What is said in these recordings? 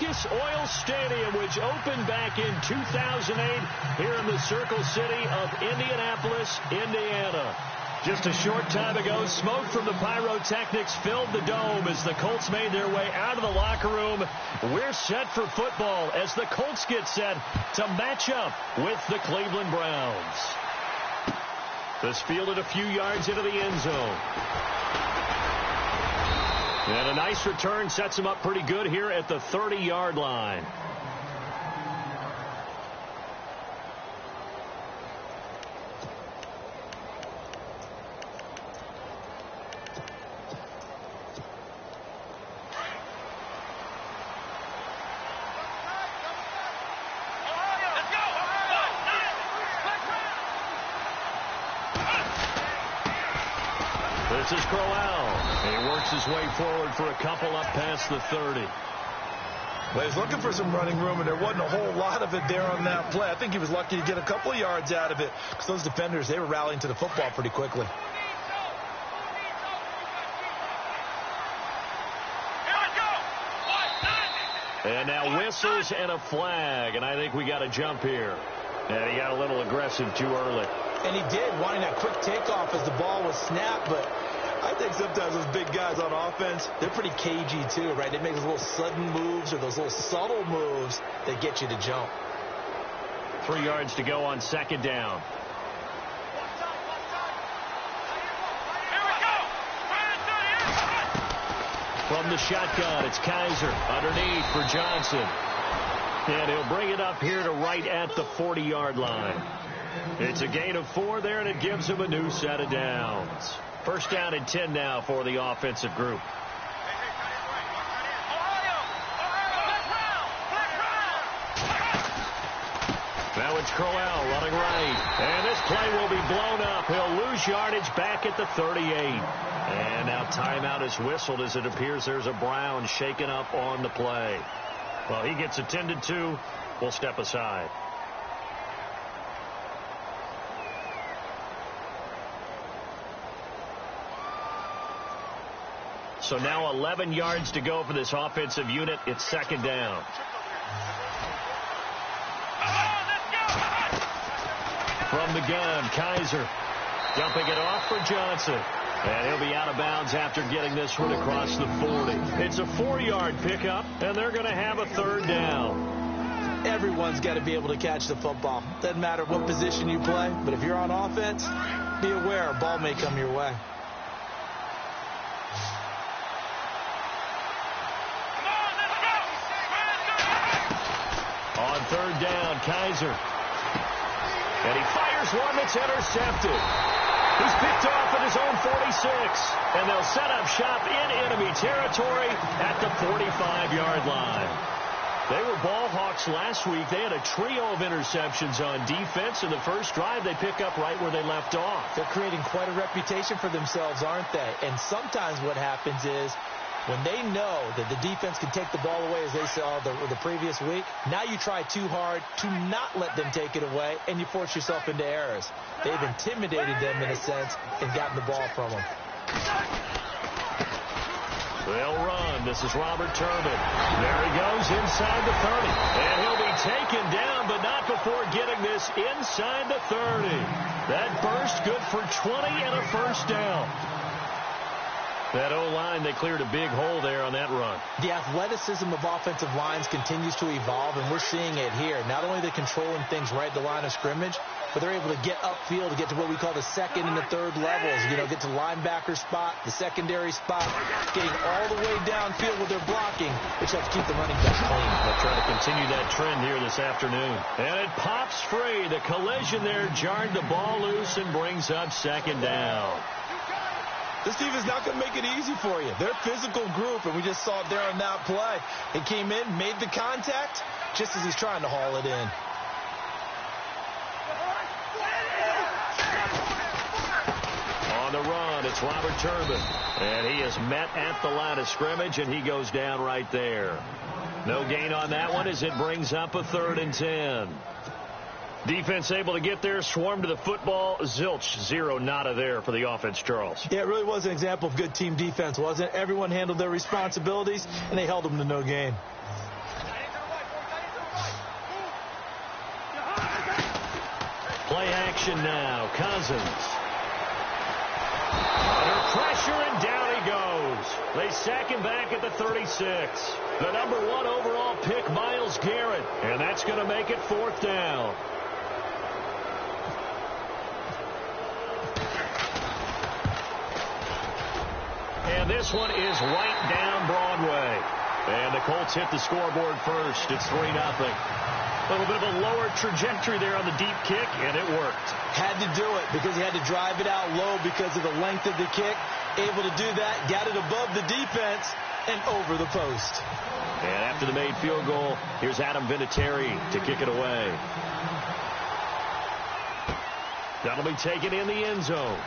Lucas Oil Stadium, which opened back in 2008 here in the Circle City of Indianapolis, Indiana. Just a short time ago, smoke from the pyrotechnics filled the dome as the Colts made their way out of the locker room. We're set for football as the Colts get set to match up with the Cleveland Browns. This fielded a few yards into the end zone. And a nice return sets him up pretty good here at the 30-yard line. This is Crowell. He works his way forward for a couple up past the 30. Well, he's looking for some running room, and there wasn't a whole lot of it there on that play. I think he was lucky to get a couple of yards out of it because those defenders, they were rallying to the football pretty quickly. And now whistles and a flag, and I think we got a jump here. And he got a little aggressive too early. And he did, wanting that quick takeoff as the ball was snapped, but I think sometimes those big guys on offense, they're pretty cagey too, right? They make those little sudden moves or those little subtle moves that get you to jump. 3 yards to go on second down. From the shotgun, it's Kaiser underneath for Johnson. And he'll bring it up here to right at the 40-yard line. It's a gain of 4 there, and it gives him a new set of downs. First down and 10 now for the offensive group. Now it's Crowell running right. And this play will be blown up. He'll lose yardage back at the 38. And now timeout is whistled as it appears there's a Brown shaken up on the play. Well, he gets attended to. We'll step aside. So now 11 yards to go for this offensive unit. It's second down. From the gun, Kaiser dumping it off for Johnson. And he'll be out of bounds after getting this one across the 40. It's a 4-yard pickup, and they're going to have a third down. Everyone's got to be able to catch the football. Doesn't matter what position you play, but if you're on offense, be aware a ball may come your way. On third down, Kaiser. And he fires one that's intercepted. He's picked off at his own 46. And they'll set up shop in enemy territory at the 45-yard line. They were ball hawks last week. They had a trio of interceptions on defense. In the first drive, they pick up right where they left off. They're creating quite a reputation for themselves, aren't they? And sometimes what happens is when they know that the defense can take the ball away, as they saw the previous week, now you try too hard to not let them take it away, and you force yourself into errors. They've intimidated them in a sense and gotten the ball from them. They'll run. This is Robert Turbin. There he goes inside the 30. And he'll be taken down, but not before getting this inside the 30. That burst good for 20 and a first down. That O-line, they cleared a big hole there on that run. The athleticism of offensive lines continues to evolve, and we're seeing it here. Not only are they controlling things right at the line of scrimmage, but they're able to get upfield to get to what we call the second and the third levels. You know, get to linebacker spot, the secondary spot, getting all the way downfield with their blocking, which helps keep the running back clean. They'll try to continue that trend here this afternoon. And it pops free. The collision there jarred the ball loose and brings up second down. This team is not going to make it easy for you. They're a physical group, and we just saw it there on that play. He came in, made the contact, just as he's trying to haul it in. On the run, it's Robert Turbin. And he is met at the line of scrimmage, and he goes down right there. No gain on that one as it brings up a 3rd and 10. Defense able to get there, swarm to the football. Zilch, 0 nada there for the offense, Charles. Yeah, it really was an example of good team defense, wasn't it? Everyone handled their responsibilities, and they held them to no gain. Play action now. Cousins. Under pressure, and down he goes. They sack him back at the 36. The number 1 overall pick, Myles Garrett. And that's going to make it 4th down. And this one is right down Broadway. And the Colts hit the scoreboard first. It's 3-0. A little bit of a lower trajectory there on the deep kick, and it worked. Had to do it because he had to drive it out low because of the length of the kick. Able to do that, got it above the defense, and over the post. And after the made field goal, here's Adam Vinatieri to kick it away. That'll be taken in the end zone.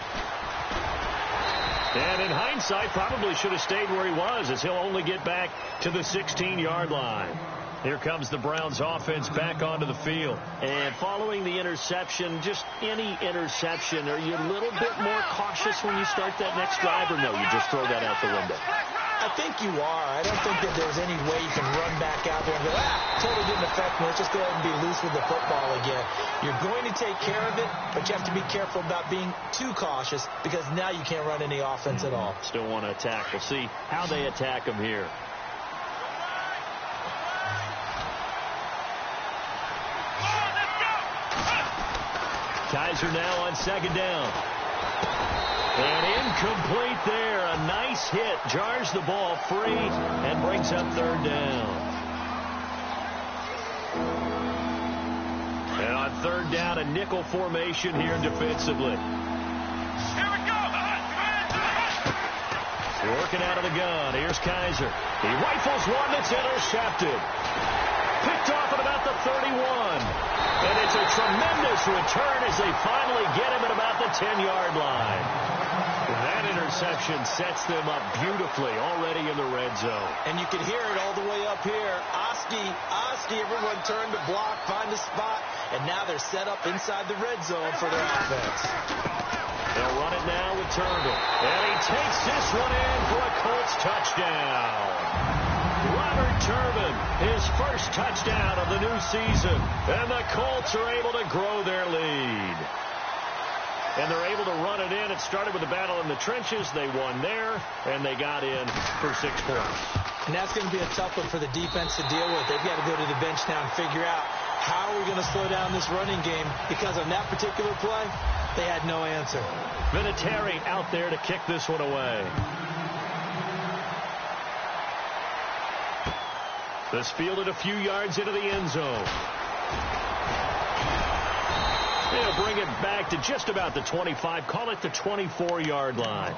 And in hindsight, probably should have stayed where he was, as he'll only get back to the 16-yard line. Here comes the Browns offense back onto the field. And following the interception, just any interception, are you a little bit more cautious when you start that next drive, or no, you just throw that out the window? I think you are. I don't think that there's any way you can run back out there and go, totally didn't affect me. Let's just go ahead and be loose with the football again. You're going to take care of it, but you have to be careful about being too cautious because now you can't run any offense at all. Still want to attack. We'll see how they attack him here. Kaiser now on 2nd down. And incomplete there. A nice hit. Jars the ball free and brings up 3rd down. And on 3rd down, a nickel formation here defensively. Here we go. Working out of the gun. Here's Kaiser. He rifles one that's intercepted. Picked off at about the 31. And it's a tremendous return as they finally get him at about the 10-yard line. That interception sets them up beautifully already in the red zone. And you can hear it all the way up here. Oski, everyone turned to block, find a spot, and now they're set up inside the red zone for their offense. They'll run it now with Turnbull. And he takes this one in for a Colts touchdown. Robert Turbin, his first touchdown of the new season. And the Colts are able to grow their lead. And they're able to run it in. It started with a battle in the trenches. They won there, and they got in for 6 points. And that's going to be a tough one for the defense to deal with. They've got to go to the bench now and figure out how are we going to slow down this running game, because on that particular play, they had no answer. Vinatieri out there to kick this one away. This fielded a few yards into the end zone. They'll bring it back to just about the 25. Call it the 24-yard line.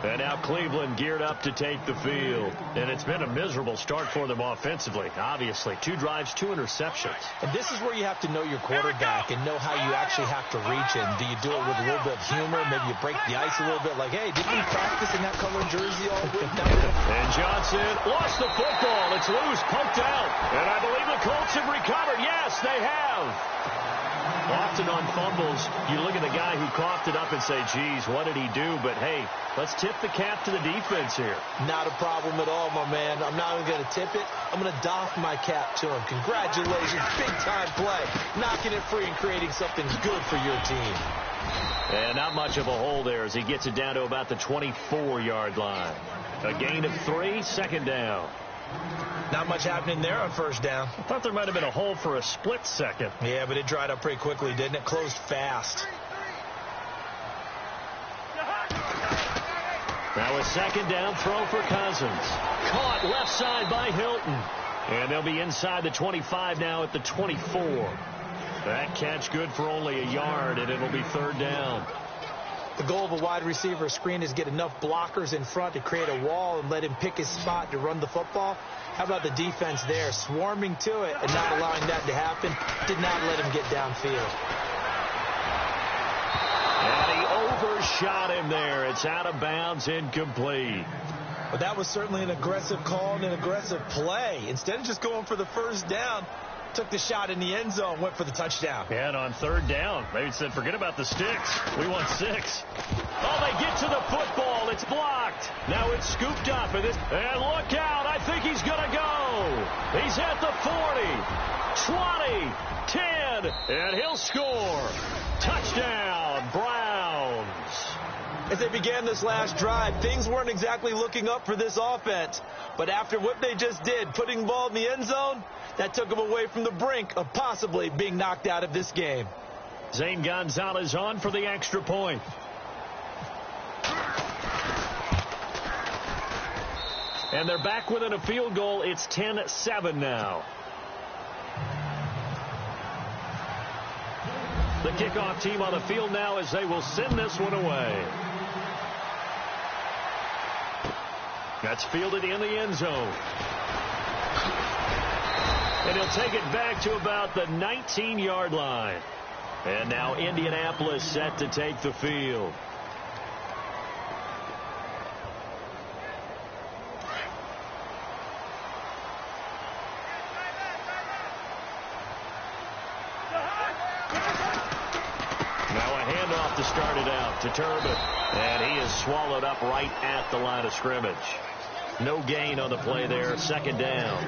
And now Cleveland geared up to take the field. And it's been a miserable start for them offensively, obviously. 2 drives, 2 interceptions. And this is where you have to know your quarterback and know how you actually have to reach him. Do you do it with a little bit of humor? Maybe you break the ice a little bit like, hey, didn't we practice in that colored jersey all week? And Johnson lost the football. It's loose, poked out. And I believe the Colts have recovered. Yes, they have. Often on fumbles, you look at the guy who coughed it up and say, geez, what did he do? But, hey, let's tip the cap to the defense here. Not a problem at all, my man. I'm not even going to tip it. I'm going to doff my cap to him. Congratulations. Big-time play. Knocking it free and creating something good for your team. And not much of a hole there as he gets it down to about the 24-yard line. A gain of 3, 2nd down. Not much happening there on 1st down. I thought there might have been a hole for a split second. Yeah, but it dried up pretty quickly, didn't it? Closed fast. Now a 2nd down throw for Cousins. Caught left side by Hilton. And they'll be inside the 25 now at the 24. That catch good for only a yard, and it'll be 3rd down. The goal of a wide receiver screen is get enough blockers in front to create a wall and let him pick his spot to run the football. How about the defense there, swarming to it and not allowing that to happen? Did not let him get downfield. And he overshot him there. It's out of bounds, incomplete. But that was certainly an aggressive call and an aggressive play. Instead of just going for the 1st down, took the shot in the end zone, went for the touchdown. And on 3rd down, they said, forget about the sticks. We want 6. Oh, they get to the football. It's blocked. Now it's scooped up. And look out. I think he's going to go. He's at the 40. 20, 10, and he'll score. Touchdown, Browns. As they began this last drive, things weren't exactly looking up for this offense. But after what they just did, putting the ball in the end zone, that took them away from the brink of possibly being knocked out of this game. Zane Gonzalez on for the extra point. And they're back within a field goal. It's 10-7 now. The kickoff team on the field now as they will send this one away. That's fielded in the end zone. And he'll take it back to about the 19-yard line. And now Indianapolis set to take the field. To start it out to Turbin, and he is swallowed up right at the line of scrimmage. No gain on the play there. Second down.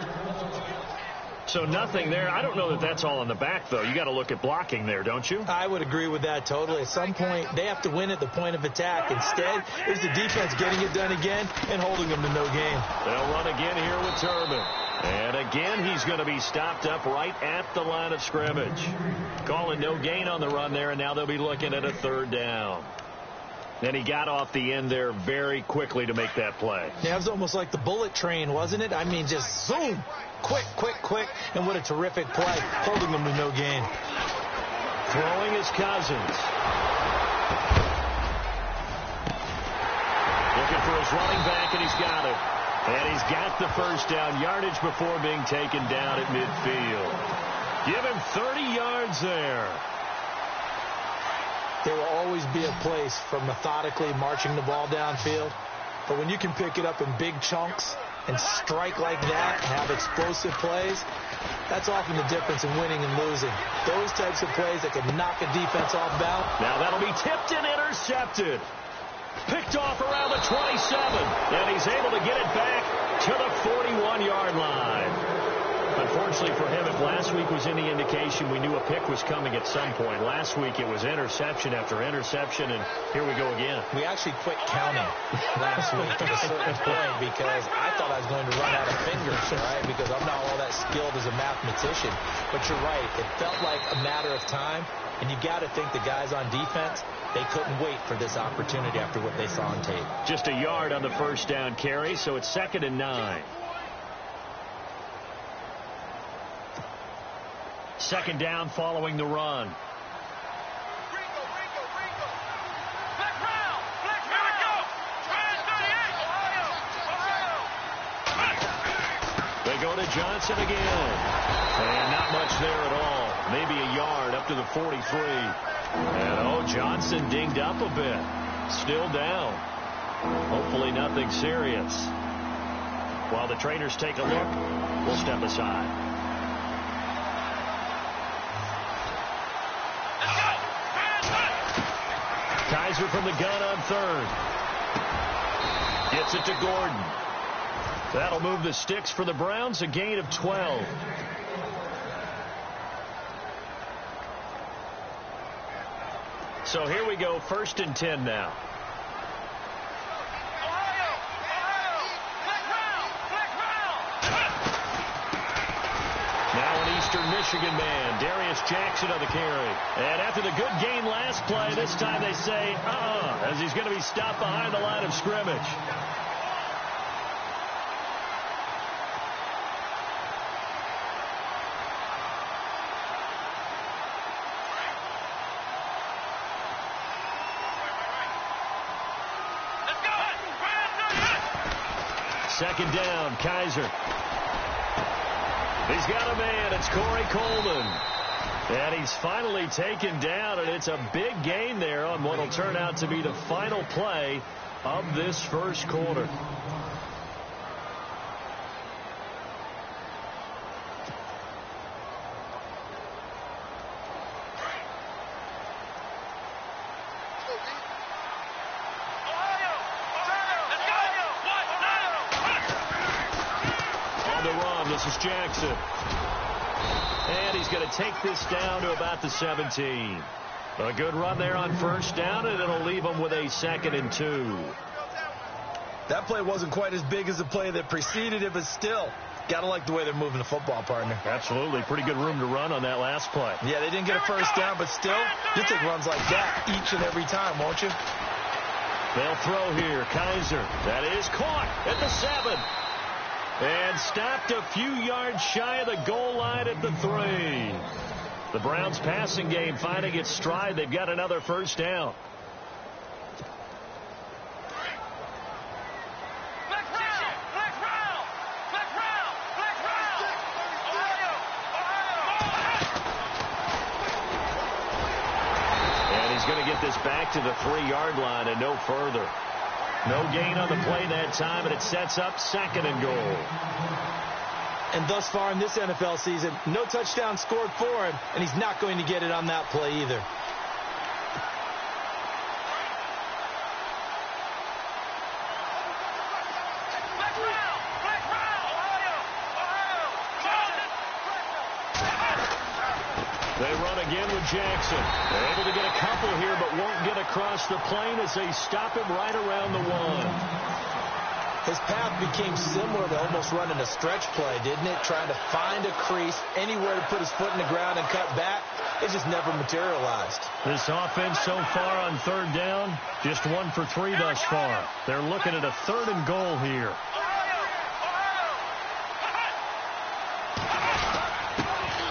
So nothing there. I don't know that that's all in the back, though. You got to look at blocking there, don't you? I would agree with that totally. At some point, they have to win at the point of attack. Instead, it's the defense getting it done again and holding them to no gain. They'll run again here with Turbin. And again, he's going to be stopped up right at the line of scrimmage. Calling no gain on the run there, and now they'll be looking at a third down. And he got off the end there very quickly to make that play. Yeah, it was almost like the bullet train, wasn't it? I mean, just zoom. Quick, quick, quick. And what a terrific play, holding them to no gain. Throwing is Cousins. Looking for his running back, and he's got it. And he's got the first down yardage before being taken down at midfield. Give him 30 yards there. There will always be a place for methodically marching the ball downfield. But when you can pick it up in big chunks and strike like that, have explosive plays, that's often the difference in winning and losing. Those types of plays that can knock a defense off balance. Now that'll be tipped and intercepted. Picked off around the 27, and he's able to get it back to the 41-yard line. Unfortunately for him, if last week was any indication, we knew a pick was coming at some point. Last week it was interception after interception, and here we go again. We actually quit counting last week at a certain point because I thought I was going to run out of fingers, right? Because I'm not all that skilled as a mathematician. But you're right. It felt like a matter of time, and you got to think the guys on defense, they couldn't wait for this opportunity after what they saw on tape. Just a yard on the first down carry, so it's 2nd and 9. Second down following the run. They go to Johnson again. And not much there at all. Maybe a yard up to the 43. And, Johnson dinged up a bit. Still down. Hopefully nothing serious. While the trainers take a look, we'll step aside. Kaiser from the gun on third. Gets it to Gordon. That'll move the sticks for the Browns, a gain of 12. So here we go, 1st and 10 now. Now an Eastern Michigan man, Darius Jackson on the carry. And after the good gain last play, this time they say, as he's going to be stopped behind the line of scrimmage. Second down, Kaiser. He's got a man. It's Corey Coleman. And he's finally taken down, and it's a big gain there on what will turn out to be the final play of this first quarter. On the run, this is Jackson. And he's going to take this down to about the 17. A good run there on first down, and it'll leave him with a 2nd and 2. That play wasn't quite as big as the play that preceded it, but still, got to like the way they're moving the football, partner. Absolutely. Pretty good room to run on that last play. Yeah, they didn't get a first down, but still, you'll take runs like that each and every time, won't you? They'll throw here. Kaiser. That is caught at the 7. And stopped a few yards shy of the goal line at the 3. The Browns passing game finding its stride. They've got another first down. And he's going to get this back to the 3-yard line and no further. No gain on the play that time, and it sets up 2nd and goal. And thus far in this NFL season, no touchdown scored for him, and he's not going to get it on that play either. They run again with Jackson. They're able to get a couple here, but won't get across the plane as they stop him right around the 1. His path became similar to almost running a stretch play, didn't it? Trying to find a crease, anywhere to put his foot in the ground and cut back. It just never materialized. This offense so far on 3rd down, just 1 for 3 thus far. They're looking at a 3rd and goal here.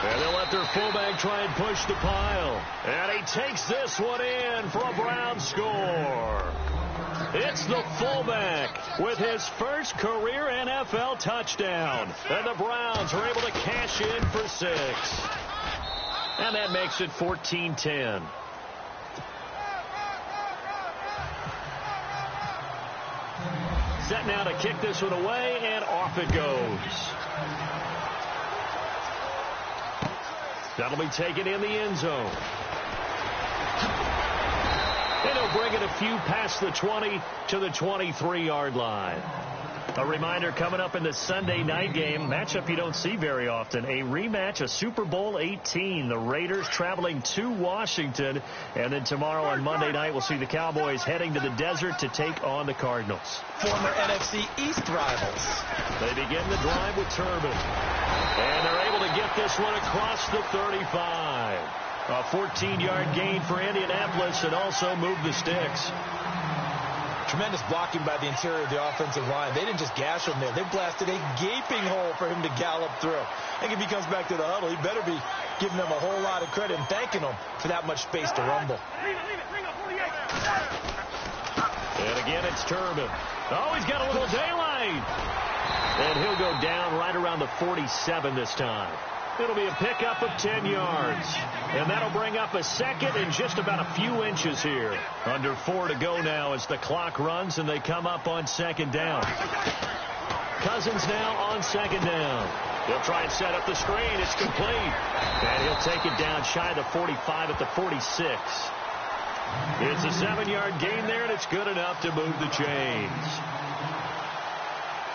And they'll let their fullback try and push the pile. And he takes this one in for a Brown score. It's the fullback with his first career NFL touchdown. And the Browns are able to cash in for 6. And that makes it 14-10. Set now to kick this one away, and off it goes. That'll be taken in the end zone. And he'll bring it a few past the 20 to the 23-yard line. A reminder coming up in the Sunday night game, matchup you don't see very often, a rematch of Super Bowl 18. The Raiders traveling to Washington. And then tomorrow on Monday night, we'll see the Cowboys heading to the desert to take on the Cardinals. Former NFC East rivals. They begin the drive with Turbin. And they're able to get this one across the 35. A 14-yard gain for Indianapolis and also move the sticks. Tremendous blocking by the interior of the offensive line. They didn't just gash him there. They blasted a gaping hole for him to gallop through. I think if he comes back to the huddle, he better be giving them a whole lot of credit and thanking them for that much space to rumble. And again, it's Turbin. Oh, he's got a little daylight. And he'll go down right around the 47 this time. It'll be a pickup of 10 yards. And that'll bring up a 2nd and just about a few inches here. Under 4 to go now as the clock runs and they come up on 2nd down. Cousins now on 2nd down. He'll try and set up the screen. It's complete. And he'll take it down shy of the 45 at the 46. It's a 7-yard gain there, and it's good enough to move the chains.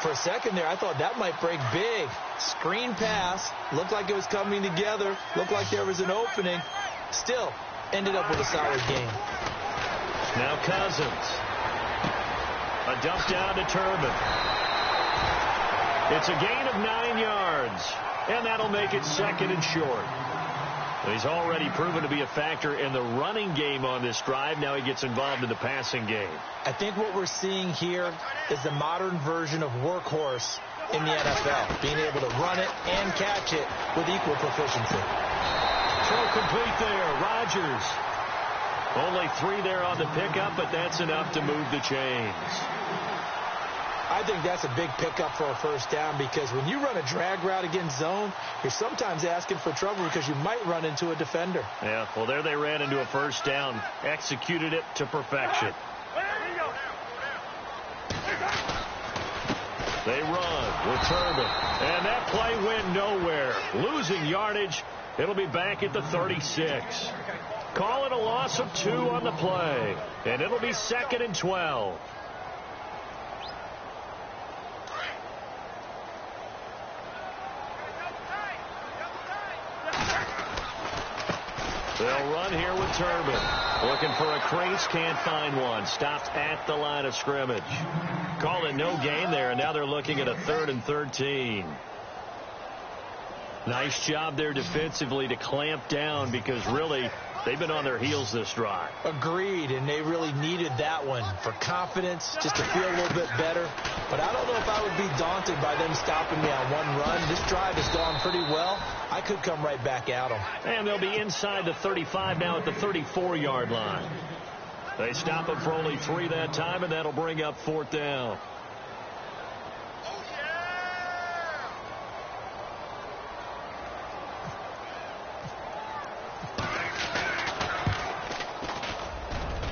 For a second there, I thought that might break big. Screen pass. Looked like it was coming together. Looked like there was an opening. Still, ended up with a solid game. Now Cousins. A dump down to Turbin. It's a gain of 9 yards. And that'll make it 2nd and short. He's already proven to be a factor in the running game on this drive. Now he gets involved in the passing game. I think what we're seeing here is the modern version of workhorse in the NFL, being able to run it and catch it with equal proficiency. Throw complete there. Rodgers. Only 3 there on the pickup, but that's enough to move the chains. I think that's a big pickup for a first down because when you run a drag route against zone, you're sometimes asking for trouble because you might run into a defender. Yeah, well, there they ran into a first down, executed it to perfection. They run with Turbin, and that play went nowhere. Losing yardage, it'll be back at the 36. Call it a loss of 2 on the play, and it'll be 2nd and 12. They'll run here with Turbin. Looking for a crease, can't find one. Stopped at the line of scrimmage. Called it no gain there, and now they're looking at a 3rd and 13. Nice job there defensively to clamp down because really they've been on their heels this drive. Agreed, and they really needed that one for confidence, just to feel a little bit better. But I don't know if I would be daunted by them stopping me on one run. This drive has gone pretty well. I could come right back at them. And they'll be inside the 35 now at the 34-yard line. They stop them for only 3 that time, and that'll bring up 4th down.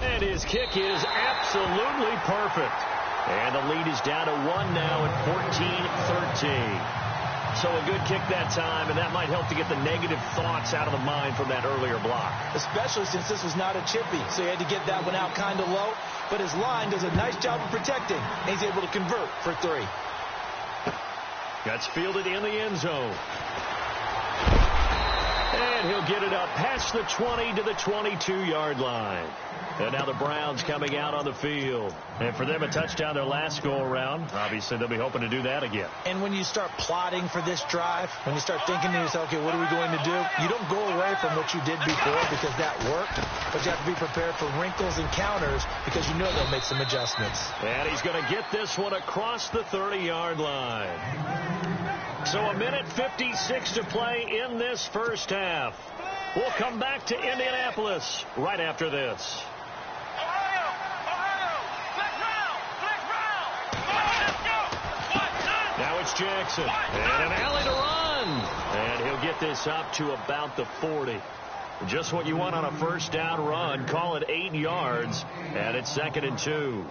And his kick is absolutely perfect. And the lead is down to 1 now at 14-13. So a good kick that time, and that might help to get the negative thoughts out of the mind from that earlier block. Especially since this was not a chippy, so he had to get that one out kind of low. But his line does a nice job of protecting, and he's able to convert for 3. That's fielded in the end zone. And he'll get it up past the 20 to the 22-yard line. And now the Browns coming out on the field. And for them, a touchdown their last go-around. Obviously, they'll be hoping to do that again. And when you start plotting for this drive, when you start thinking to yourself, okay, what are we going to do? You don't go away from what you did before because that worked. But you have to be prepared for wrinkles and counters because you know they'll make some adjustments. And he's going to get this one across the 30-yard line. So a minute 56 to play in this first half. We'll come back to Indianapolis right after this. Now it's Jackson. And an alley to run. And he'll get this up to about the 40. Just what you want on a first down run. Call it 8 yards. And it's 2nd and 2.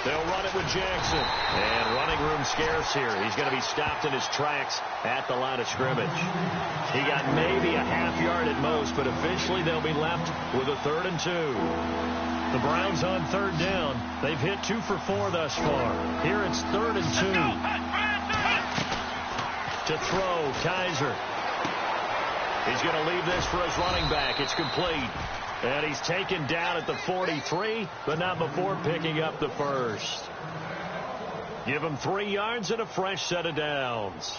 They'll run it with Jackson. And running room scarce here. He's going to be stopped in his tracks at the line of scrimmage. He got maybe a half yard at most, but officially they'll be left with a 3rd and 2. The Browns on 3rd down. They've hit 2 for 4 thus far. Here it's 3rd and 2. To throw, Kaiser. He's going to leave this for his running back. It's complete. And he's taken down at the 43, but not before picking up the first. Give him 3 yards and a fresh set of downs.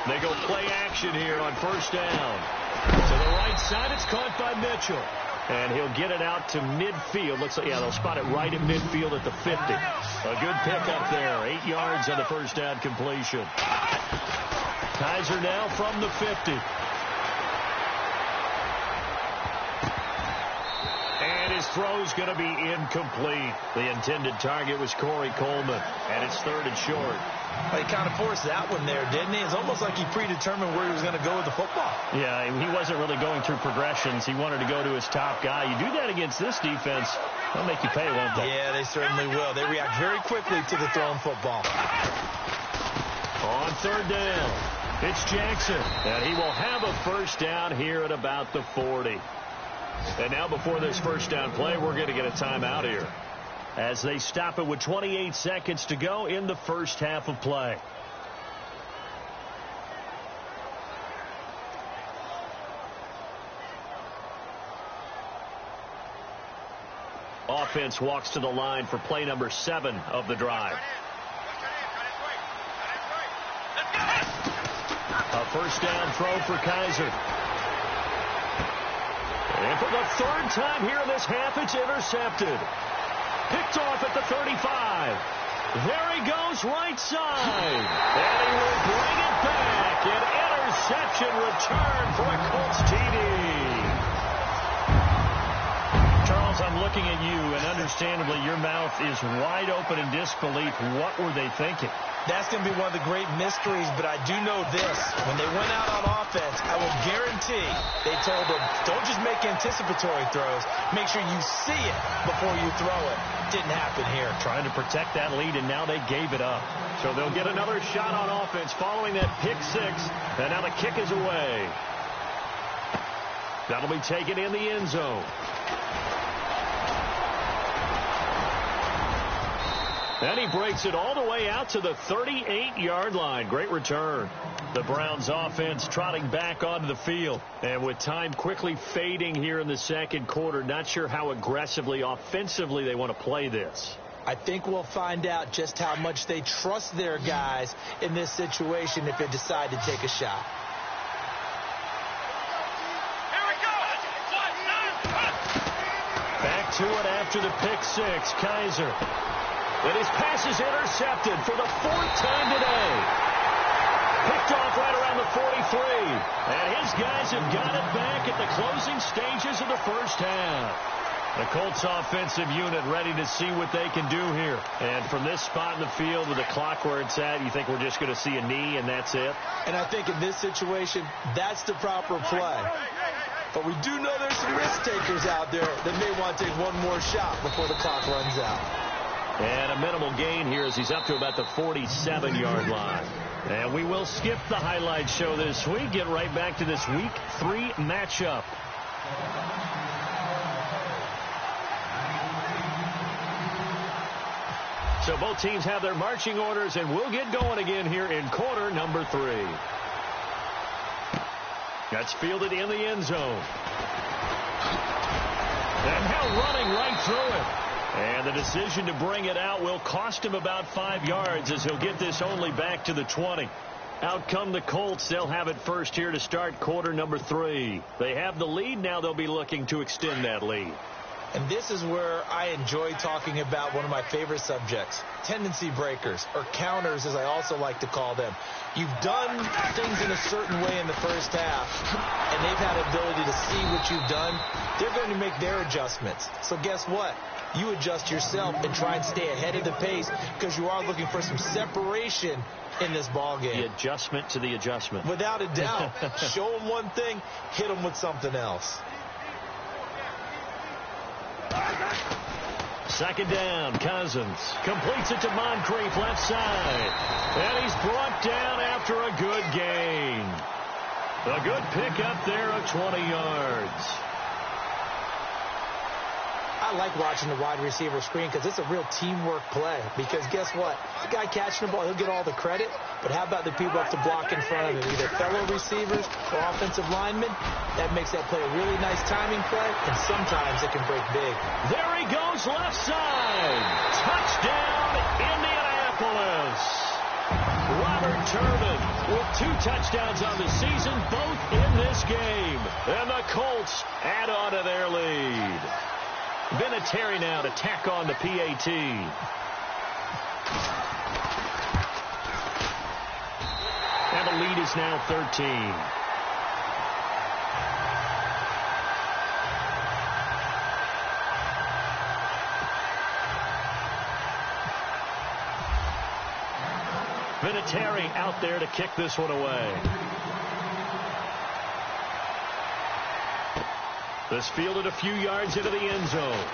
They go play action here on first down. To the right side, it's caught by Mitchell. And he'll get it out to midfield. Looks like, yeah, they'll spot it right at midfield at the 50. A good pickup there. 8 yards on the first down completion. Kaiser now from the 50. And his throw's going to be incomplete. The intended target was Corey Coleman. And it's 3rd and short. Well, he kind of forced that one there, didn't he? It's almost like he predetermined where he was going to go with the football. Yeah, he wasn't really going through progressions. He wanted to go to his top guy. You do that against this defense, they'll make you pay, won't they? Yeah, they certainly will. They react very quickly to the thrown football. On 3rd down, it's Jackson. And he will have a first down here at about the 40. And now before this first down play, we're going to get a timeout here, as they stop it with 28 seconds to go in the first half of play. Offense walks to the line for play number 7 of the drive. A first down throw for Kaiser. And for the 3rd time here in this half, it's intercepted. Picked off at the 35. There he goes, right side. And he will bring it back. An interception return for a Colts TD. Charles, I'm looking looking at you, and understandably your mouth is wide open in disbelief. What were they thinking? That's going to be one of the great mysteries, but I do know this. When they went out on offense, I will guarantee they told them, don't just make anticipatory throws. Make sure you see it before you throw it. Didn't happen here. Trying to protect that lead, and now they gave it up. So they'll get another shot on offense following that pick six, and now the kick is away. That'll be taken in the end zone. And he breaks it all the way out to the 38-yard line. Great return. The Browns offense trotting back onto the field. And with time quickly fading here in the second quarter, not sure how aggressively, offensively they want to play this. I think we'll find out just how much they trust their guys in this situation if they decide to take a shot. Back to it after the pick six. Kaiser. And his pass is intercepted for the fourth time today. Picked off right around the 43. And his guys have got it back at the closing stages of the first half. The Colts offensive unit ready to see what they can do here. And from this spot in the field with the clock where it's at, you think we're just going to see a knee and that's it? And I think in this situation, that's the proper play. But we do know there's some risk takers out there that may want to take one more shot before the clock runs out. And a minimal gain here as he's up to about the 47-yard line. And we will skip the highlight show this week. Get right back to this Week 3 matchup. So both teams have their marching orders, and we'll get going again here in quarter number 3. That's fielded in the end zone. And now running right through it. And the decision to bring it out will cost him about 5 yards as he'll get this only back to the 20. Out come the Colts. They'll have it first here to start quarter number 3. They have the lead. Now they'll be looking to extend that lead. And this is where I enjoy talking about one of my favorite subjects, tendency breakers, or counters as I also like to call them. You've done things in a certain way in the first half, and they've had ability to see what you've done. They're going to make their adjustments. So guess what? You adjust yourself and try and stay ahead of the pace because you are looking for some separation in this ball game. The adjustment to the adjustment. Without a doubt. Show them one thing, hit them with something else. Second down, Cousins completes it to Moncrief left side. And he's brought down after a good gain. A good pickup there of 20 yards. I like watching the wide receiver screen because it's a real teamwork play. Because guess what? The guy catching the ball, he'll get all the credit. But how about the people up to block in front of him? Either fellow receivers or offensive linemen. That makes that play a really nice timing play. And sometimes it can break big. There he goes left side. Touchdown, Indianapolis. Robert Turbin with 2 touchdowns on the season, both in this game. And the Colts add on to their lead. Vinatieri now to tack on the PAT. And the lead is now 13. Vinatieri out there to kick this one away. This fielded a few yards into the end zone.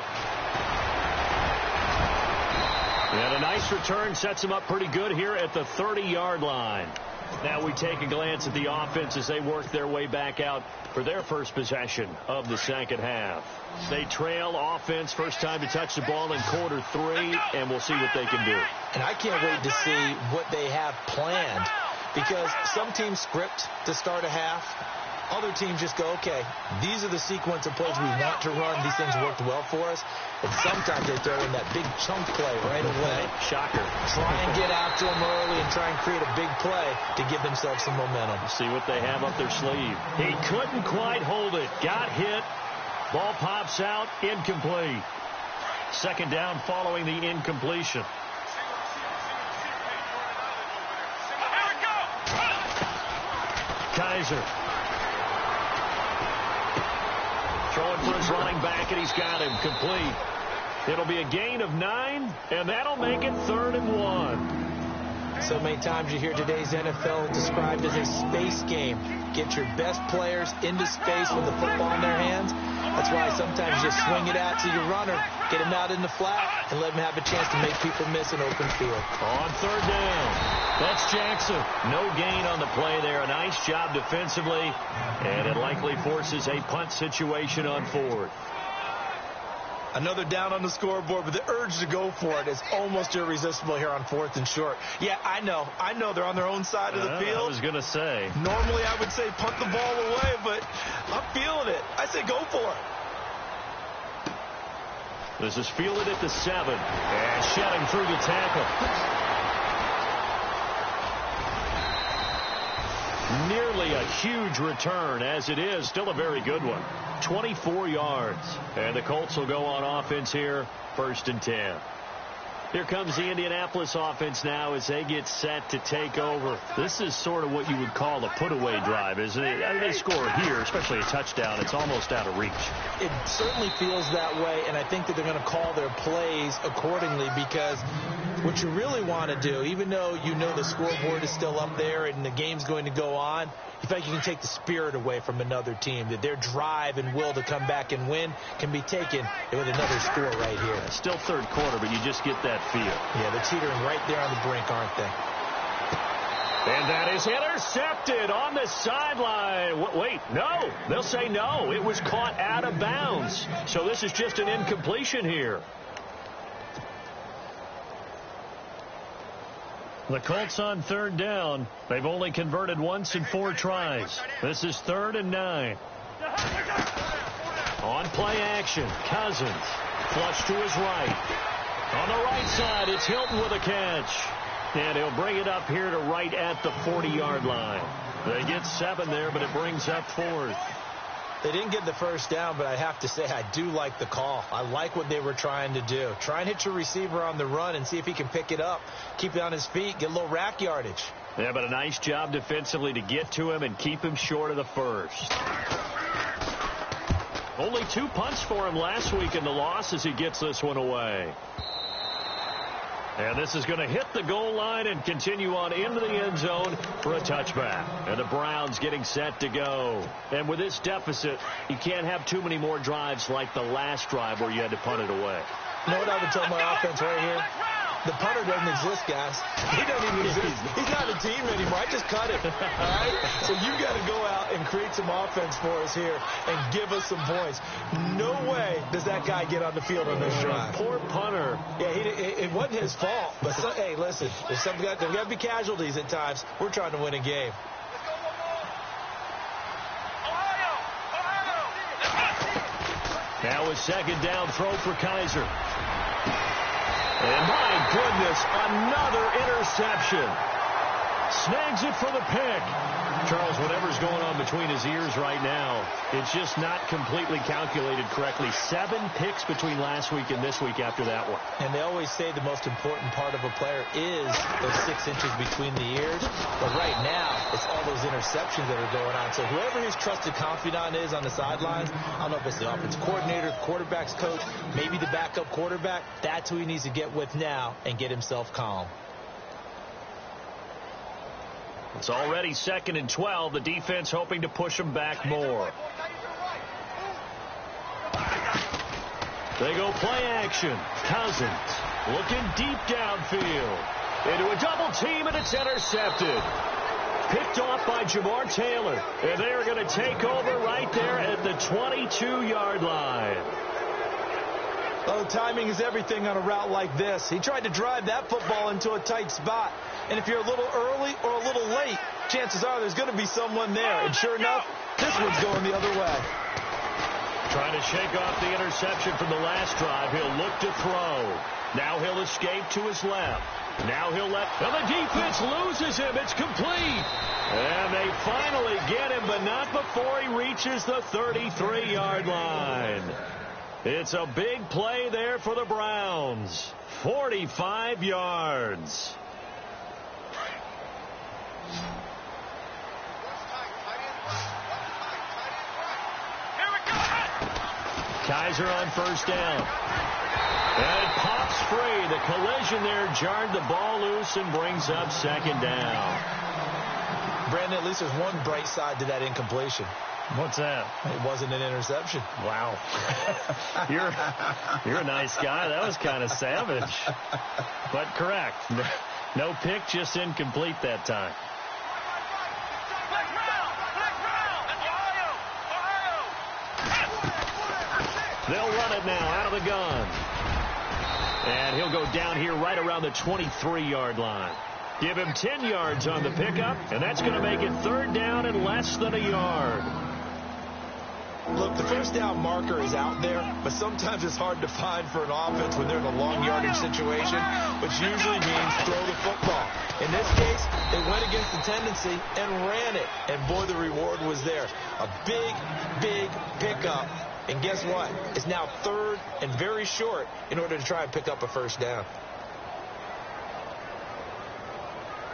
And a nice return sets him up pretty good here at the 30-yard line. Now we take a glance at the offense as they work their way back out for their first possession of the second half. They trail offense, first time to touch the ball in quarter 3, and we'll see what they can do. And I can't wait to see what they have planned because some teams script to start a half. Other teams just go, okay, these are the sequence of plays we want to run. These things worked well for us. And sometimes they throw in that big chunk play right away. Shocker. Try and get after them early and try and create a big play to give themselves some momentum. See what they have up their sleeve. He couldn't quite hold it. Got hit. Ball pops out. Incomplete. Second down following the incompletion. Kaiser. Throwing for his running back, and he's got him complete. It'll be a gain of 9, and that'll make it 3rd and 1. So many times you hear today's NFL described as a space game. Get your best players into space with the football in their hands. That's why sometimes you just swing it out to your runner, get him out in the flat, and let him have a chance to make people miss an open field. On 3rd down, that's Jackson. No gain on the play there. A nice job defensively, and it likely forces a punt situation on 4th. Another down on the scoreboard, but the urge to go for it is almost irresistible here on 4th and short. Yeah, I know they're on their own side of the field. I was going to say. Normally I would say punt the ball away, but I'm feeling it. I say go for it. This is fielded at the 7, and shedding through the tackle. Nearly a huge return, as it is still a very good one. 24 yards. And the Colts will go on offense here, 1st and 10. Here comes the Indianapolis offense now as they get set to take over. This is sort of what you would call a put-away drive, isn't it? I mean, they score here, especially a touchdown. It's almost out of reach. It certainly feels that way, and I think that they're going to call their plays accordingly, because what you really want to do, even though you know the scoreboard is still up there and the game's going to go on, you feel like you can take the spirit away from another team, that their drive and will to come back and win can be taken with another score right here. Still 3rd quarter, but you just get that feel. Yeah, they're teetering right there on the brink, aren't they? And that is intercepted on the sideline. Wait, no. They'll say no. It was caught out of bounds. So this is just an incompletion here. The Colts on 3rd down. They've only converted once in 4 tries. This is 3rd and 9. On play action, Cousins. Flush to his right. On the right side, it's Hilton with a catch. And he'll bring it up here to right at the 40-yard line. They get 7 there, but it brings up 4th. They didn't get the 1st down, but I have to say I do like the call. I like what they were trying to do. Try and hit your receiver on the run and see if he can pick it up, keep it on his feet, get a little rack yardage. Yeah, but a nice job defensively to get to him and keep him short of the 1st. Only 2 punts for him last week in the loss as he gets this one away. And this is going to hit the goal line and continue on into the end zone for a touchback. And the Browns getting set to go. And with this deficit, you can't have too many more drives like the last drive where you had to punt it away. You know what I would tell my offense right here? The punter doesn't exist, guys. He doesn't even exist. He's not a team anymore. I just cut him. All right? So you've got to go out and create some offense for us here and give us some points. No way does that guy get on the field on this drive. Poor punter. Yeah, it wasn't his fault. But, hey, listen, there's got to be casualties at times. We're trying to win a game. Now a 2nd down throw for Kaiser. And my goodness, another interception. Snags it for the pick. Charles, whatever's going on between his ears right now, it's just not completely calculated correctly. 7 picks between last week and this week after that one. And they always say the most important part of a player is those 6 inches between the ears. But right now, it's all those interceptions that are going on. So whoever his trusted confidant is on the sidelines, I don't know if it's the offensive coordinator, the quarterback's coach, maybe the backup quarterback, that's who he needs to get with now and get himself calm. It's already 2nd and 12. The defense hoping to push them back more. They go play action. Cousins looking deep downfield. Into a double team, and it's intercepted. Picked off by Jamar Taylor. And they're going to take over right there at the 22-yard line. Oh, timing is everything on a route like this. He tried to drive that football into a tight spot. And if you're a little early or a little late, chances are there's going to be someone there. And sure enough, this one's going the other way. Trying to shake off the interception from the last drive. He'll look to throw. Now he'll escape to his left. Now he'll let... Well, the defense loses him. It's complete. And they finally get him, but not before he reaches the 33-yard line. It's a big play there for the Browns. 45 yards. Kaiser on first down. And it pops free. The collision there jarred the ball loose and brings up second down. Brandon, at least there's one bright side to that incompletion. What's that? It wasn't an interception. Wow. You're a nice guy. That was kind of savage. But correct. No pick, just incomplete that time. They'll run it now out of the gun. And he'll go down here right around the 23-yard line. Give him 10 yards on the pickup, and that's going to make it third down and less than a yard. Look, the first down marker is out there, but sometimes it's hard to find for an offense when they're in a long yardage situation, which usually means throw the football. In this case, they went against the tendency and ran it, and boy, the reward was there. A big, big pickup, and guess what? It's now third and very short in order to try and pick up a first down.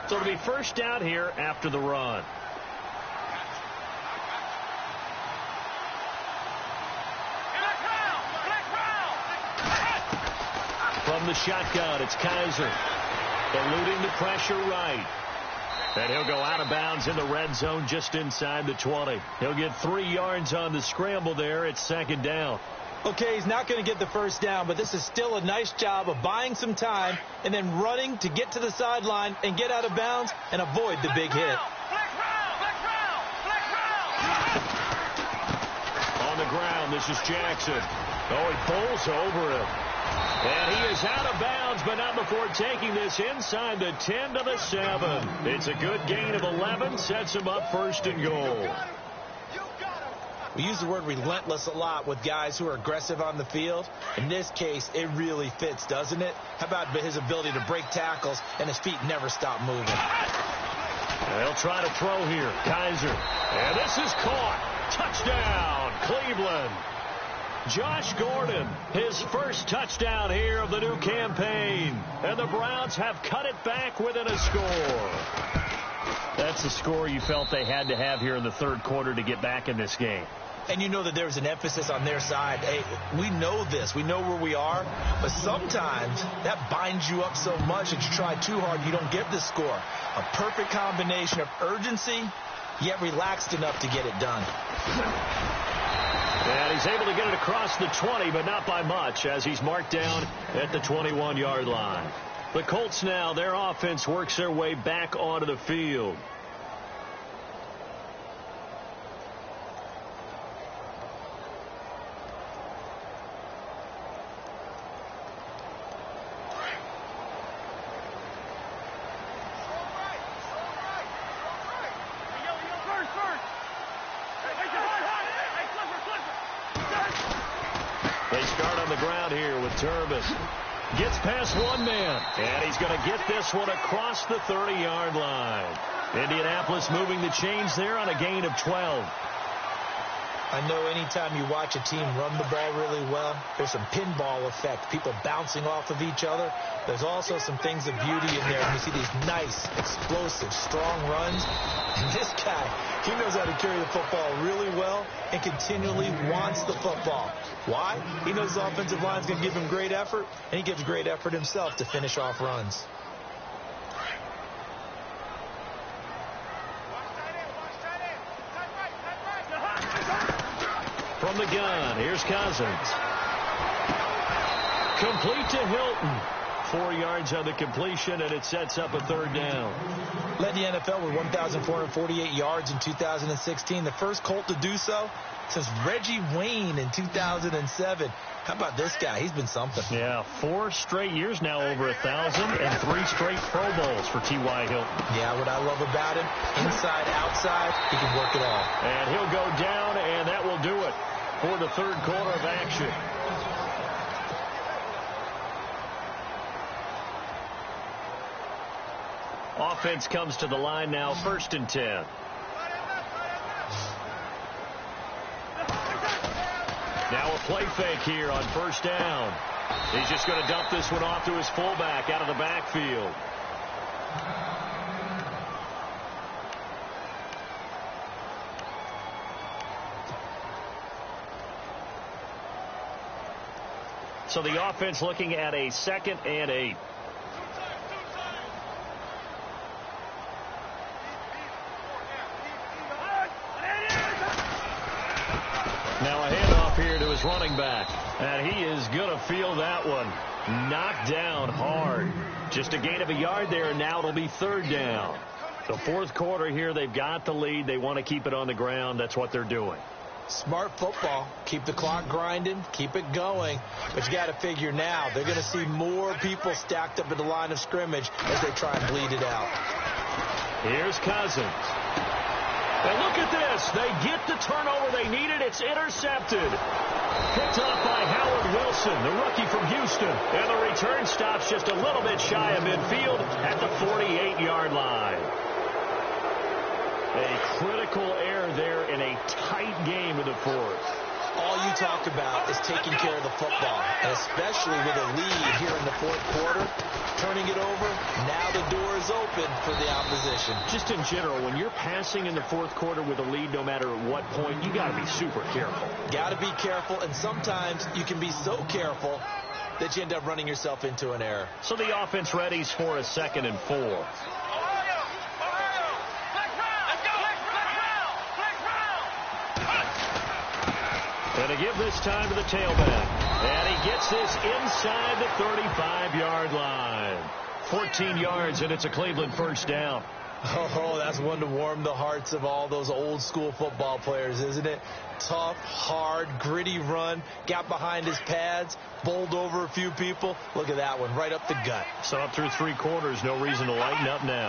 So it'll be first down here after the run. From the shotgun, it's Kaiser. Eluding the pressure right. And he'll go out of bounds in the red zone just inside the 20. He'll get 3 yards on the scramble there. It's second down. Okay, he's not going to get the first down, but this is still a nice job of buying some time and then running to get to the sideline and get out of bounds and avoid the big hit. On the ground, this is Jackson. Oh, he pulls over him. And he is out of bounds, but not before taking this inside the 10 to the 7. It's a good gain of 11, sets him up first and goal. We use the word relentless a lot with guys who are aggressive on the field. In this case, it really fits, doesn't it? How about his ability to break tackles and his feet never stop moving? They'll try to throw here. Kaiser. And this is caught. Touchdown, Cleveland. Josh Gordon, his first touchdown here of the new campaign. And the Browns have cut it back within a score. That's the score you felt they had to have here in the third quarter to get back in this game. And you know that there's an emphasis on their side. Hey, we know this. We know where we are. But sometimes that binds you up so much that you try too hard, you don't get the score. A perfect combination of urgency, yet relaxed enough to get it done. And he's able to get it across the 20, but not by much, as he's marked down at the 21-yard line. The Colts now, their offense works their way back onto the field. They start on the ground here with Turbin. Gets past one man, and he's going to get this one across the 30-yard line. Indianapolis moving the chains there on a gain of 12. I know anytime you watch a team run the ball really well, there's some pinball effect, people bouncing off of each other. There's also some things of beauty in there. And you see these nice, explosive, strong runs. And this guy, he knows how to carry the football really well and continually wants the football. Why? He knows the offensive line is going to give him great effort, and he gives great effort himself to finish off runs. From the gun, here's Cousins. Complete to Hilton. 4 yards on the completion, and it sets up a third down. Led the NFL with 1,448 yards in 2016. The first Colt to do so since Reggie Wayne in 2007. How about this guy? He's been something. Yeah, 4 straight years now over 1,000 and 3 straight Pro Bowls for T.Y. Hilton. Yeah, what I love about him, inside, outside, he can work it all. And he'll go down, and that will do it for the third quarter of action. Offense comes to the line now, 1st and 10. Now a play fake here on first down. He's just going to dump this one off to his fullback out of the backfield. So the offense looking at a 2nd and 8. Now a handoff here to his running back. And he is going to feel that one. Knocked down hard. Just a gain of a yard there, and now it'll be 3rd down. The 4th quarter here, they've got the lead. They want to keep it on the ground. That's what they're doing. Smart football. Keep the clock grinding. Keep it going. But you got to figure now they're going to see more people stacked up at the line of scrimmage as they try and bleed it out. Here's Cousins. And look at this. They get the turnover they needed. It's intercepted. Picked up by Howard Wilson, the rookie from Houston. And the return stops just a little bit shy of midfield at the 48-yard line. A critical error there in a tight game in the 4th. All you talk about is taking care of the football, and especially with a lead here in the 4th quarter, turning it over, now the door is open for the opposition. Just in general, when you're passing in the 4th quarter with a lead, no matter at what point, you got to be super careful. Got to be careful, and sometimes you can be so careful that you end up running yourself into an error. So the offense readies for a 2nd and 4. And to give this time to the tailback. And he gets this inside the 35-yard line. 14 yards, and it's a Cleveland 1st down. Oh, that's one to warm the hearts of all those old-school football players, isn't it? Tough, hard, gritty run. Got behind his pads, bowled over a few people. Look at that one, right up the gut. So up through 3 quarters, no reason to lighten up now.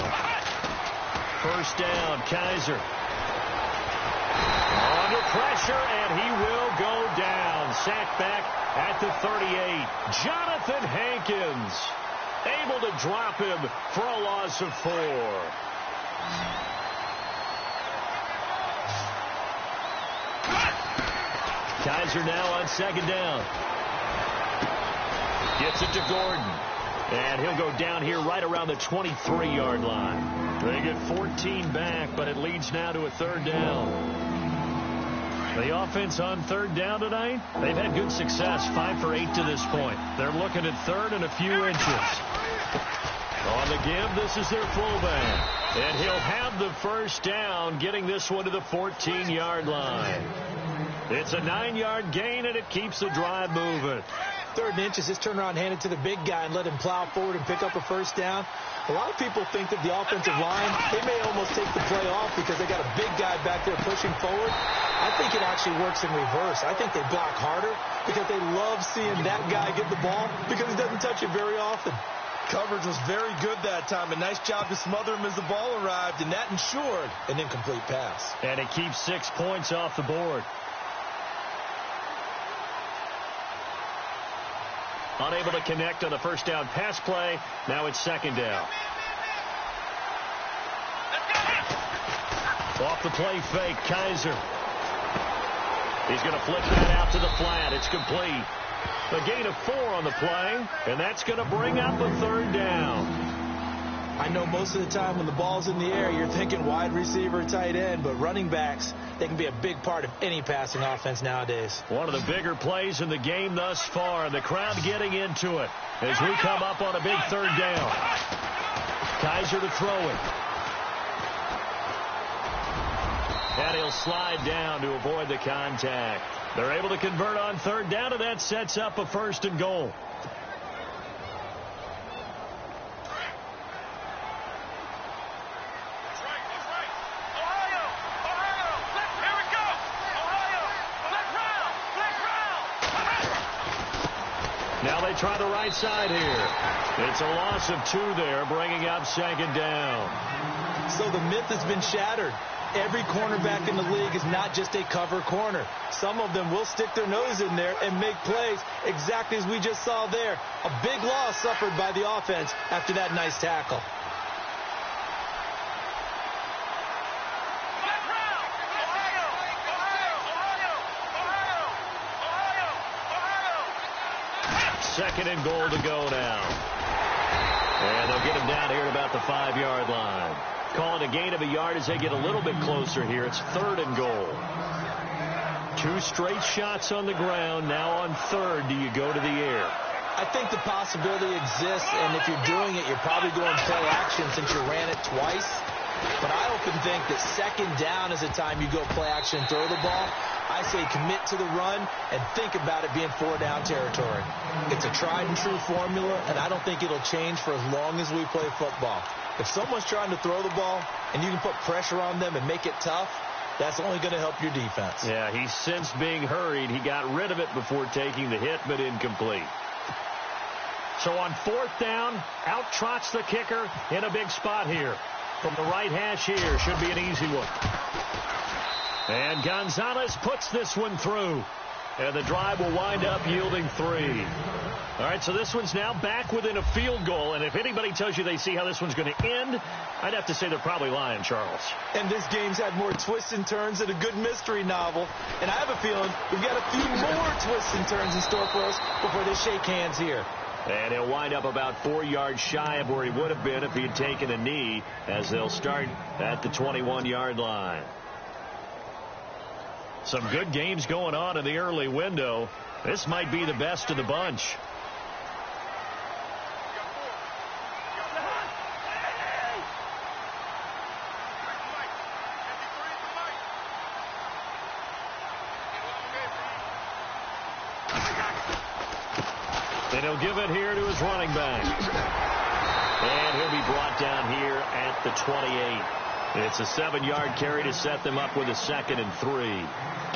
1st down, Kaiser. Under pressure, and he will go down. Sacked back at the 38. Jonathan Hankins able to drop him for a loss of 4. Kaiser now on 2nd down. Gets it to Gordon. And he'll go down here right around the 23-yard line. They get 14 back, but it leads now to a 3rd down. The offense on 3rd down tonight, they've had good success, 5 for 8 to this point. They're looking at 3rd and a few inches. On the give, this is their fullback. And he'll have the 1st down, getting this one to the 14-yard line. It's a 9-yard gain, and it keeps the drive moving. 3rd and inches, just turn around, hand it to the big guy, and let him plow forward and pick up a 1st down. A lot of people think that the offensive line, they may almost take the play off because they got a big guy back there pushing forward. I think it actually works in reverse. I think they block harder because they love seeing that guy get the ball because he doesn't touch it very often. Coverage was very good that time. A nice job to smother him as the ball arrived, and that ensured an incomplete pass. And it keeps 6 points off the board. Unable to connect on the 1st down pass play. Now it's 2nd down. Off the play fake, Kaiser. He's going to flip that out to the flat. It's complete. A gain of 4 on the play, and that's going to bring up a 3rd down. I know most of the time when the ball's in the air, you're thinking wide receiver, tight end, but running backs, they can be a big part of any passing offense nowadays. One of the bigger plays in the game thus far, and the crowd getting into it as we come up on a big 3rd down. Kaiser to throw it. And he'll slide down to avoid the contact. They're able to convert on 3rd down, and that sets up a 1st and goal. Now they try the right side here. It's a loss of 2 there, bringing up 2nd down. So the myth has been shattered. Every cornerback in the league is not just a cover corner. Some of them will stick their nose in there and make plays exactly as we just saw there. A big loss suffered by the offense after that nice tackle. Second and goal to go now. And they'll get him down here at about the 5-yard line. Calling a gain of a yard as they get a little bit closer here. It's 3rd and goal. 2 straight shots on the ground. Now on third, do you go to the air? I think the possibility exists, and if you're doing it, you're probably going play action since you ran it twice. But I often think that second down is the time you go play action and throw the ball. I say commit to the run and think about it being 4-down territory. It's a tried-and-true formula, and I don't think it'll change for as long as we play football. If someone's trying to throw the ball and you can put pressure on them and make it tough, that's only going to help your defense. Yeah, he's since being hurried. He got rid of it before taking the hit, but incomplete. So on 4th down, out trots the kicker in a big spot here. From the right hash here, should be an easy one. And Gonzalez puts this one through. And the drive will wind up yielding 3. All right, so this one's now back within a field goal. And if anybody tells you they see how this one's going to end, I'd have to say they're probably lying, Charles. And this game's had more twists and turns than a good mystery novel. And I have a feeling we've got a few more twists and turns in store for us before they shake hands here. And he'll wind up about 4 yards shy of where he would have been if he had taken a knee, as they'll start at the 21-yard line. Some good games going on in the early window. This might be the best of the bunch. And he'll give it here to his running back. And he'll be brought down here at the 28. It's a 7-yard carry to set them up with a 2nd and 3.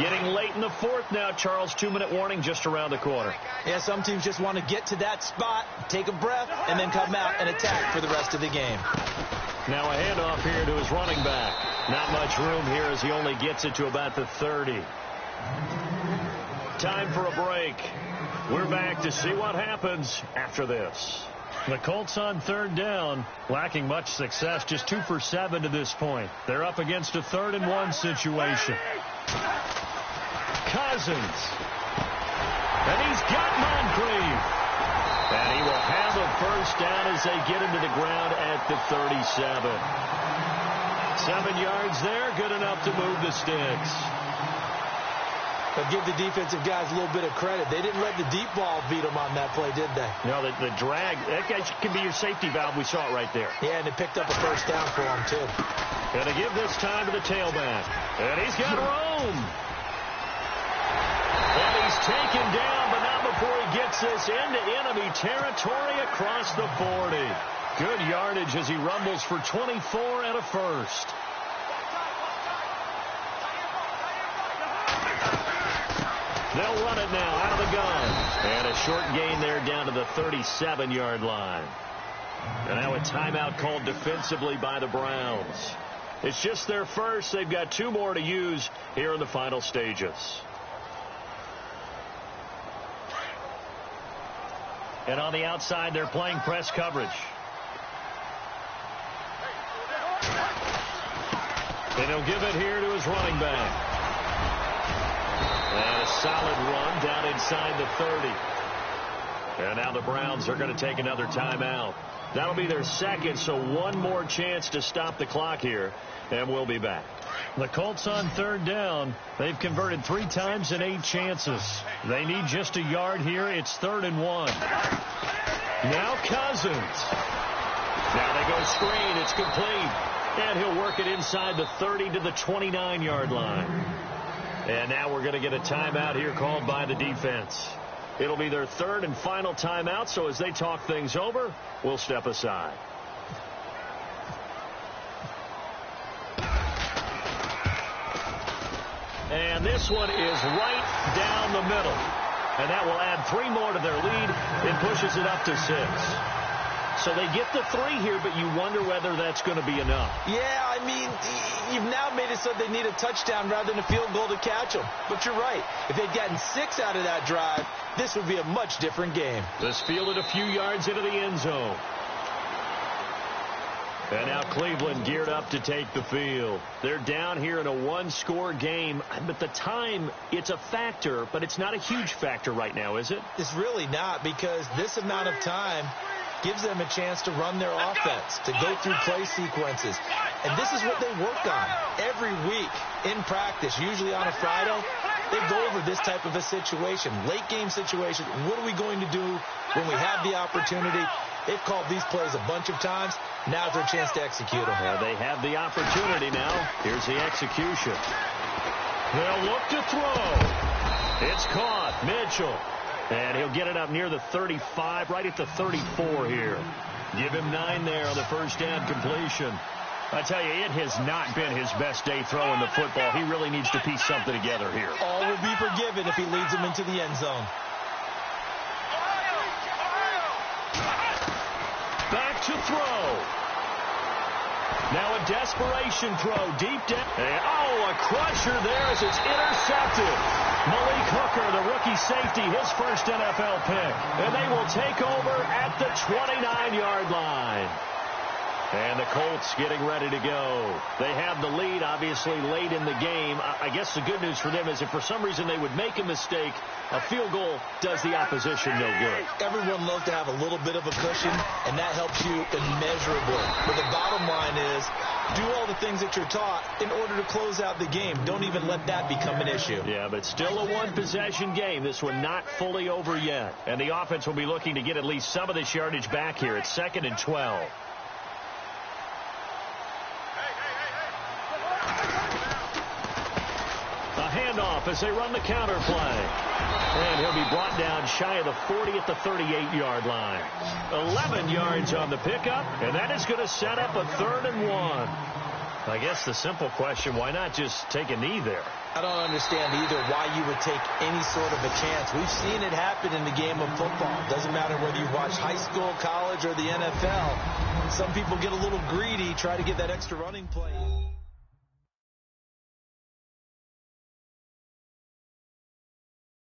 Getting late in the 4th now, Charles. 2-minute warning just around the corner. Yeah, some teams just want to get to that spot, take a breath, and then come out and attack for the rest of the game. Now a handoff here to his running back. Not much room here as he only gets it to about the 30. Time for a break. We're back to see what happens after this. The Colts on 3rd down, lacking much success, just 2 for 7 to this point. They're up against a 3rd and 1 situation. Cousins. And he's got Moncrief. And he will have a first down as they get into the ground at the 37. 7 yards there, good enough to move the sticks. But give the defensive guys a little bit of credit. They didn't let the deep ball beat them on that play, did they? No, the drag, that can be your safety valve. We saw it right there. Yeah, and it picked up a first down for them, too. Going to give this time to the tailback. And he's got room. And he's taken down, but not before he gets this into enemy territory across the 40. Good yardage as he rumbles for 24 and a first. They'll run it now out of the gun. And a short gain there down to the 37-yard line. And now a timeout called defensively by the Browns. It's just their first. They've got 2 more to use here in the final stages. And on the outside, they're playing press coverage. And he'll give it here to his running back. And a solid run down inside the 30. And now the Browns are going to take another timeout. That'll be their 2nd, so 1 more chance to stop the clock here, and we'll be back. The Colts on 3rd down. They've converted 3 times in 8 chances. They need just a yard here. It's 3rd and 1. Now Cousins. Now they go screen. It's complete. And he'll work it inside the 30 to the 29-yard line. And now we're going to get a timeout here called by the defense. It'll be their 3rd and final timeout, so as they talk things over, we'll step aside. And this one is right down the middle. And that will add 3 more to their lead. It pushes it up to 6. So they get the 3 here, but you wonder whether that's going to be enough. Yeah, I mean, you've now made it so they need a touchdown rather than a field goal to catch them. But you're right. If they'd gotten 6 out of that drive, this would be a much different game. This fielded a few yards into the end zone. And now Cleveland geared up to take the field. They're down here in a 1-score game. But the time, it's a factor, but it's not a huge factor right now, is it? It's really not, because this amount of time gives them a chance to run their offense, to go through play sequences. And this is what they work on every week in practice, usually on a Friday. they go over this type of a situation, late game situation. What are we going to do when we have the opportunity? They've called these plays a bunch of times. Now's their chance to execute them. Yeah, they have the opportunity now. Here's the execution. They'll look to throw. It's caught. Mitchell. And he'll get it up near the 35, right at the 34 here. Give him 9 there on the first down completion. I tell you, it has not been his best day throwing the football. He really needs to piece something together here. All will be forgiven if he leads them into the end zone. Back to throw. Now a desperation throw deep down. And, a crusher there as it's intercepted. Malik Hooker, the rookie safety, his first NFL pick. And they will take over at the 29-yard line. And the Colts getting ready to go. They have the lead, obviously, late in the game. I guess the good news for them is if for some reason they would make a mistake, a field goal does the opposition no good. Everyone loves to have a little bit of a cushion, and that helps you immeasurably. But the bottom line is, do all the things that you're taught in order to close out the game. Don't even let that become an issue. Yeah, but still a one-possession game. This one not fully over yet. And the offense will be looking to get at least some of this yardage back here. It's 2nd and 12. Handoff as they run the counter play. And he'll be brought down shy of the 40 at the 38-yard line. 11 yards on the pickup, and that is going to set up a 3rd and 1. I guess the simple question, why not just take a knee there? I don't understand either why you would take any sort of a chance. We've seen it happen in the game of football. It doesn't matter whether you watch high school, college, or the NFL. Some people get a little greedy, try to get that extra running play.